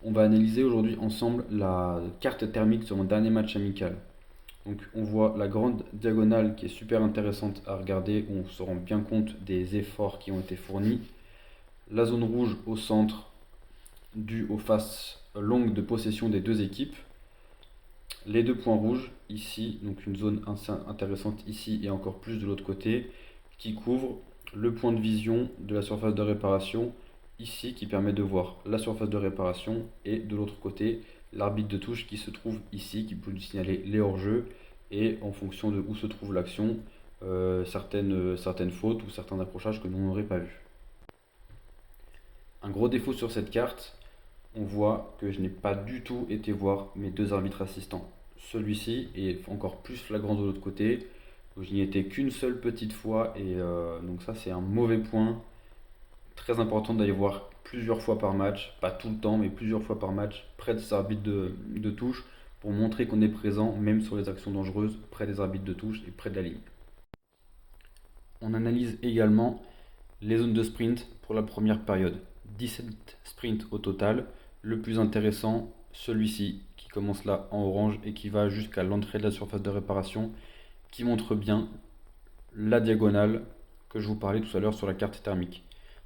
On va analyser aujourd'hui ensemble la carte thermique sur mon dernier match amical. Donc on voit la grande diagonale qui est super intéressante à regarder, où on se rend bien compte des efforts qui ont été fournis. La zone rouge au centre, due aux faces longues de possession des deux équipes. Les deux points rouges ici, donc une zone intéressante ici et encore plus de l'autre côté, qui couvre le point de vision de la surface de réparation ici, qui permet de voir la surface de réparation, et de l'autre côté l'arbitre de touche qui se trouve ici, qui peut nous signaler les hors-jeux et en fonction de où se trouve l'action, certaines fautes ou certains accrochages que nous n'aurions pas vus. Un gros défaut sur cette carte, on voit que je n'ai pas du tout été voir mes deux arbitres assistants. Celui-ci est encore plus flagrant de l'autre côté, où je n'y étais qu'une seule petite fois, et donc ça c'est un mauvais point. Très important d'aller voir plusieurs fois par match, pas tout le temps, mais plusieurs fois par match, près des arbitres de touche, pour montrer qu'on est présent, même sur les actions dangereuses, près des arbitres de touche et près de la ligne. On analyse également les zones de sprint pour la première période. 17 sprints au total. Le plus intéressant, celui-ci, qui commence là en orange et qui va jusqu'à l'entrée de la surface de réparation, qui montre bien la diagonale que je vous parlais tout à l'heure sur la carte thermique.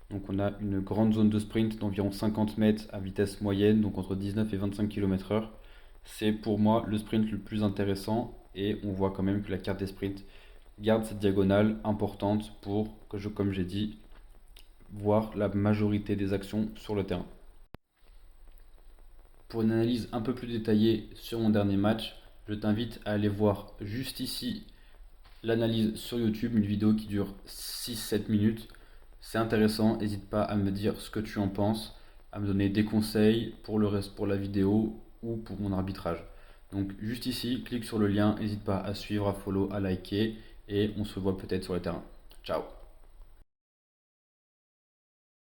Donc on a une grande zone de sprint d'environ 50 mètres à vitesse moyenne, donc entre 19 et 25 km/h. C'est pour moi le sprint le plus intéressant, et on voit quand même que la carte des sprints garde cette diagonale importante pour, comme j'ai dit, voir la majorité des actions sur le terrain. Pour une analyse un peu plus détaillée sur mon dernier match, je t'invite à aller voir juste ici l'analyse sur YouTube, une vidéo qui dure 6-7 minutes. C'est intéressant, n'hésite pas à me dire ce que tu en penses, à me donner des conseils pour le reste, pour la vidéo ou pour mon arbitrage. Donc juste ici, clique sur le lien, n'hésite pas à suivre, à follow, à liker, et on se voit peut-être sur le terrain. Ciao!